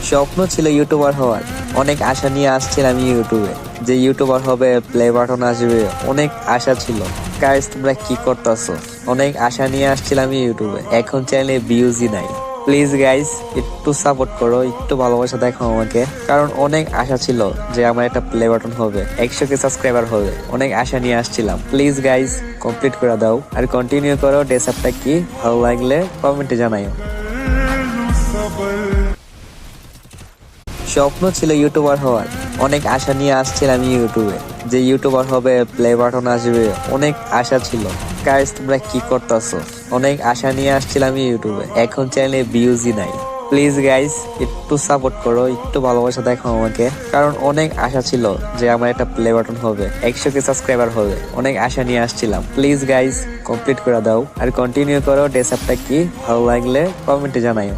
স্বপ্ন ছিল ইউটিউবার হওয়ার, অনেক আশা নিয়ে আসছিলাম ইউটিউবে, যে ইউটিউবার হবে, প্লে বাটন আসবে, অনেক আশা ছিল। গাইস তোমরা কি করতেছো? অনেক আশা নিয়ে আসছিলাম ইউটিউবে, এখন চ্যানেলে ভিউজই নাই। প্লিজ গাইস একটু সাপোর্ট করো, একটু ভালোবাসা দেখো আমাকে, কারণ অনেক আশা ছিল যে আমার একটা প্লে বাটন হবে, 100K সাবস্ক্রাইবার হবে, অনেক আশা নিয়ে আসছিলাম। প্লিজ গাইস কমপ্লিট করে দাও আর কন্টিনিউ করো। ডেসাপটা কি ভালো লাগলে কমেন্টে জানাইও। স্বপ্ন ছিল ইউটিউবার হওয়ার, অনেক আশা নিয়ে আসছিলাম ইউটিউবে, যে ইউটিউবার হবে, প্লে বাটন আসবে, অনেক আশা ছিল। গাইস তোমরা কি করতেছো? অনেক আশা নিয়ে আসছিলাম ইউটিউবে, এখন চ্যানেলে ভিউজই নাই। প্লিজ গাইস একটু সাপোর্ট করো, একটু ভালোবাসা দেখো আমাকে, কারণ অনেক আশা ছিল যে আমার একটা প্লে বাটন হবে, 100K সাবস্ক্রাইবার হবে, অনেক আশা নিয়ে আসছিলাম। প্লিজ গাইস কমপ্লিট করে দাও আর কন্টিনিউ করো। ডেসাপটা কি ভালো লাগলে কমেন্টে জানাইও।